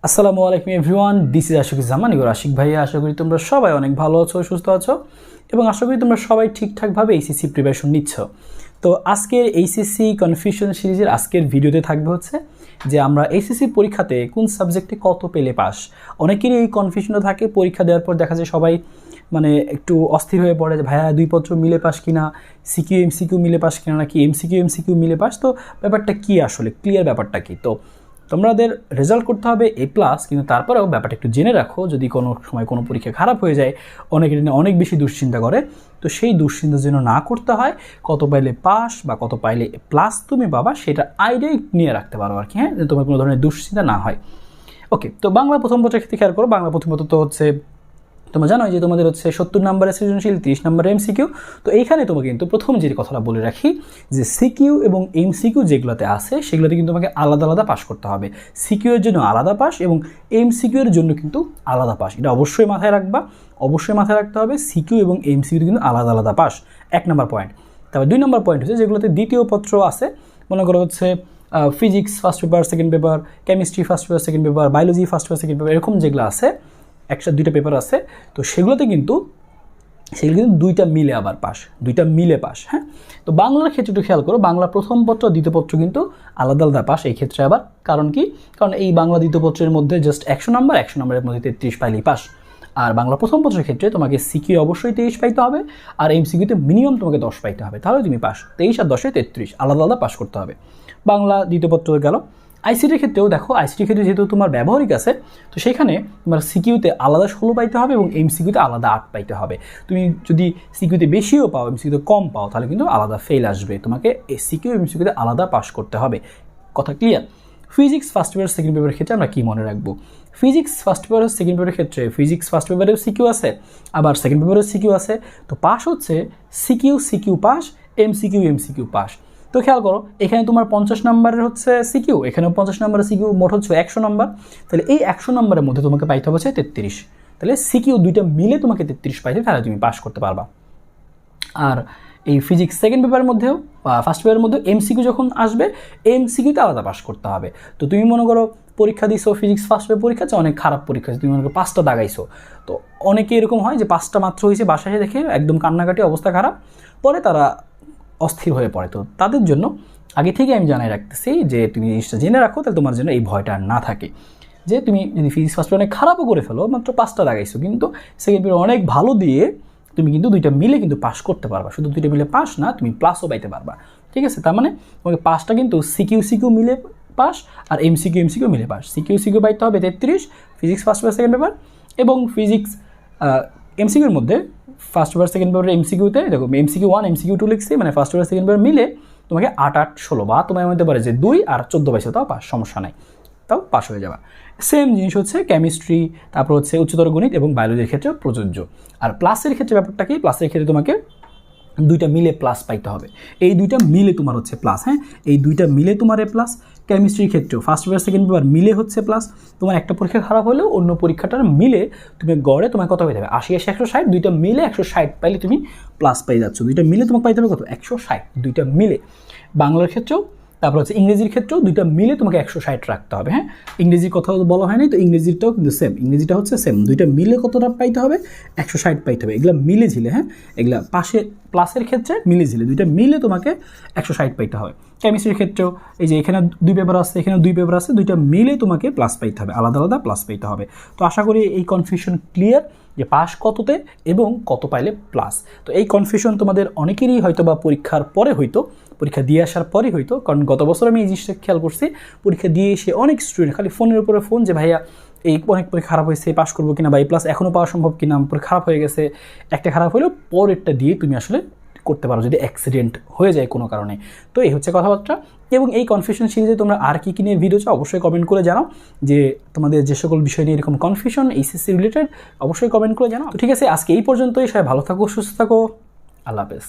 আসসালামু আলাইকুম everyone, this is Ashik Zaman, your Ashik ভাইয়া। আশা করি তোমরা সবাই অনেক ভালো আছো, সুস্থ আছো এবং আশা করি তোমরা সবাই ঠিকঠাকভাবে এইচএসসি প্রিপারেশন নিচ্ছ। তো আজকের এইচএসসি কনফিউশন সিরিজের আজকের ভিডিওতে থাকবে হচ্ছে যে আমরা এইচএসসি পরীক্ষাতে কোন সাবজেক্টে কত পেলে পাস। অনেকেরই এই কনফিউশনও থাকে, পরীক্ষা দেওয়ার পর দেখা যায় সবাই একটু অস্থির হয়ে পড়ে যে ভাইয়া দুই পত্র মিলে পাস কিনা, সিকিউ এমসিকিউ মিলে পাস কিনা, নাকি এমসিকিউ মিলে পাস। তো ব্যাপারটা কী আসলে, ক্লিয়ার ব্যাপারটা কী? তো তোমাদের রেজাল্ট করতে হবে A+, কিন্তু তারপরেও ব্যাপারটা একটু জেনে রাখো, যদি কোনো সময় কোনো পরীক্ষা খারাপ হয়ে যায়, অনেকে অনেক বেশি দুশ্চিন্তা করে, তো সেই দুশ্চিন্তা যেন না করতে হয়। কত পাইলে পাস বা কত পাইলে A+ তুমি পাবা, সেটা আইডিয়া নিয়ে রাখতে পারো আর কি, হ্যাঁ, তোমার কোনো ধরনের দুশ্চিন্তা না হয়। ওকে, তো বাংলা প্রথম পত্রের ক্ষেত্রে খেয়াল করো। বাংলা প্রথমত তো হচ্ছে তোমরা জানো যে তোমাদের হচ্ছে 70 নম্বরের সৃজনশীল, 30 নম্বরের এমসিকিউ। তো এইখানে তোমাকে কিন্তু প্রথম যে কথাটা বলে রাখি যে সিকিউ এবং এমসিকিউ যেগুলোতে আছে সেগুলোতে কিন্তু তোমাকে আলাদা আলাদা পাস করতে হবে। সিকিউ এর জন্য আলাদা পাস এবং এমসিকিউ এর জন্য কিন্তু আলাদা পাস, এটা অবশ্যই মাথায় রাখবা, অবশ্যই মাথায় রাখতে হবে। সিকিউ এবং এমসিকিউ কিন্তু আলাদা আলাদা পাস, 1 নম্বর পয়েন্ট। তারপর 2 নম্বর পয়েন্ট হচ্ছে যেগুলোতে দ্বিতীয় পত্র আছে, মনে করো হচ্ছে physics first paper second paper, chemistry first paper second paper, biology first paper second paper, এরকম যেগুলো আছে একসাথে 2টা পেপার আছে, তো সেগুলো কিন্তু দুইটা মিলে আবার পাস, দুইটা মিলে পাস। হ্যাঁ, তো বাংলার ক্ষেত্রে একটু খেয়াল করো, বাংলা প্রথম পত্র দ্বিতীয় পত্র কিন্তু আলাদা আলাদা পাস এই ক্ষেত্রে আবার। কারণ কি? কারণ এই বাংলা দ্বিতীয় পত্রের মধ্যে জাস্ট 100 নম্বর, 100 নম্বরের মধ্যে 33 পাইলেই পাস। আর বাংলা প্রথম পত্রের ক্ষেত্রে তোমাকে সিকিউ অবশ্যই 23 পাইতে হবে, আর এমসিকিউতে মিনিমাম তোমাকে 10 পাইতে হবে, তাহলে তুমি পাস। 23 আর 10-এ 33 আলাদা আলাদা পাস করতে হবে। বাংলা দ্বিতীয় পত্র গেল। আইসিটির ক্ষেত্রেও দেখো, আইসিটির ক্ষেত্রে যেহেতু তোমার ব্যবহারিক আছে, তো সেখানে তোমার সিকিউতে আলাদা 16 পাইতে হবে এবং এমসিকিউতে আলাদা 8 পাইতে হবে। তুমি যদি সিকিউতে বেশিও পাও, এমসিকিউতে কম পাও, তাহলে কিন্তু আলাদা ফেল আসবে। তোমাকে সিকিউ এমসিকিউতে আলাদা পাস করতে হবে। কথা clear? Physics first paper second পেপারের ক্ষেত্রে আমরা কী মনে রাখবো? ফিজিক্স ফার্স্ট পেপার সেকেন্ড পেপারের ক্ষেত্রে ফিজিক্স ফার্স্ট পেপারেও সিকিউ আছে, আবার সেকেন্ড পেপারেও সিকিউ আছে। তো পাস হচ্ছে সিকিউ পাস, এমসিকিউ পাস। তো খেয়াল করো, এখানে তোমার 50 নম্বরের হচ্ছে সিকিউ, এখানেও 50 নম্বরের সিকিউ, মোট হচ্ছে 100 নম্বর। তাহলে এই 100 নম্বরের মধ্যে তোমাকে পাইতে হবে 33। তাহলে সিকিউ দুইটা মিলে তোমাকে 33 পাইতে, তাহলে তুমি পাস করতে পারবা। আর এই ফিজিক্স সেকেন্ড পেপারের মধ্যেও বা ফার্স্ট পেপারের মধ্যেও এমসিকিউ যখন আসবে, এমসিকিউতে আলাদা পাস করতে হবে। তো তুমি মনে করো পরীক্ষা দিছো, ফিজিক্স ফার্স্ট পেপার পরীক্ষা হচ্ছে অনেক খারাপ পরীক্ষা, তুমি মনে করো 5টা দাগাইছো। তো অনেকে এরকম হয় যে 5টা মাত্র হয়েছে, বাসায় দেখে একদম কান্নাকাটি অবস্থা খারাপ, পরে তারা অস্থির হয়ে পড়ে। তো তাদের জন্য আগে থেকে আমি জানাই রাখতেছি যে তুমি জিনিসটা জেনে রাখো, তাহলে তোমার জন্য এই ভয়টা আর না থাকে যে তুমি যদি ফিজিক্স ফার্স্ট পেপার অনেক খারাপও করে ফেলো, মাত্র 5টা লাগাইছো, কিন্তু সেকেন্ড পেপার অনেক ভালো দিয়ে তুমি কিন্তু দুইটা মিলে কিন্তু পাস করতে পারবা। শুধু দুইটা মিলে পাস না, তুমি প্লাসও পাইতে পারবা। ঠিক আছে? তার মানে তোমাকে পাসটা কিন্তু সিকিউ মিলে পাস আর এমসিকিউ মিলে পাস। সিকিউ পাইতে হবে 33 physics first paper second paper, এবং ফিজিক্স এমসিকিউর মধ্যে ফার্স্ট পেপার সেকেন্ড পেপার এমসিকিউতে দেখো এমসিকিউ 1 এমসিকিউ 2 লিখছি, মানে ফার্স্ট পেপার সেকেন্ড পেপার মিলে তোমাকে 8 8 16 বা তোমার মধ্যে পারে যে 2 আর 14 পাইছো, তাও পাস, সমস্যা নাই, তাও পাস হয়ে যাবে। সেম জিনিস হচ্ছে কেমিস্ট্রি, তারপর হচ্ছে উচ্চতর গণিত এবং বায়োলজির ক্ষেত্রে প্রযোজ্য। আর প্লাসের ক্ষেত্রে ব্যাপারটা কি? প্লাসের ক্ষেত্রে তোমাকে দুইটা মিলে প্লাস পাইতে হবে, এই দুইটা মিলে তোমার হচ্ছে প্লাস। হ্যাঁ, এই দুইটা মিলে তোমার A+। কেমিস্ট্রির ক্ষেত্রেও ফার্স্ট পেপার সেকেন্ড পেপার মিলে হচ্ছে প্লাস। তোমার একটা পরীক্ষা খারাপ হলেও অন্য পরীক্ষাটার মিলে তুমি গড়ে তোমার কত পাইতে হবে? 80 80 160, দুইটা মিলে 160 পাইলে তুমি প্লাস পাই যাচ্ছ। দুইটা মিলে তোমাকে পাইতে হবে কত? 160, দুইটা মিলে। বাংলার ক্ষেত্রেও, তারপর হচ্ছে ইংরেজির ক্ষেত্রেও দুইটা মিলে তোমাকে 160 রাখতে হবে। হ্যাঁ, ইংরেজির কথা বলা হয়নি, তো ইংরেজিটাও কিন্তু সেম, ইংরেজিটা হচ্ছে সেম, দুইটা মিলে কতটা পাইতে হবে? 160 পাইতে হবে। এগুলা মিলে ঝিলে, হ্যাঁ, এগুলা পাশে প্লাসের ক্ষেত্রে মিলে ঝিলে দুইটা মিলে তোমাকে 160 পাইতে হবে। কেমিস্ট্রির ক্ষেত্রেও এই যে এখানে 2 পেপার আছে, এখানে 2 পেপার আছে, দুইটা মিলে তোমাকে প্লাস পাইতে হবে, আলাদা আলাদা প্লাস পাইতে হবে। তো আশা করি এই কনফিউশন ক্লিয়ার যে পাস কততে এবং কত পাইলে প্লাস। তো এই কনফিউশন তোমাদের অনেকেরই হয়তো বা পরীক্ষার পরে হইতো, পরীক্ষা দিয়ে আসার পরে হইতো, কারণ গত বছর আমি এই জিনিসটা খেয়াল করছি, পরীক্ষা দিয়ে এসে অনেক স্টুডেন্ট খালি ফোনের উপরে ফোন যে ভাইয়া এই অনেক পরীক্ষা খারাপ হয়েছে, পাস করবো কিনা, বা A+ এখনও পাওয়া সম্ভব কিনা, পরে খারাপ হয়ে গেছে, একটা খারাপ হলেও পরেরটা দিয়ে তুমি আসলে করতে পারো যদি অ্যাক্সিডেন্ট হয়ে যায় কোনো কারণে। তো এই হচ্ছে কথাবার্তা। এবং এই কনফিউশন সিরিজে তোমরা আর কী কী নিয়ে ভিডিও চাও অবশ্যই কমেন্ট করে জানাও, যে তোমাদের যে সকল বিষয় নিয়ে এরকম কনফিউশন এইচএসসি রিলেটেড অবশ্যই কমেন্ট করে জানাও। তো ঠিক আছে, আজকে এই পর্যন্তই। সবাই ভালো থাকো, সুস্থ থাকো, আল্লাহ হাফেজ।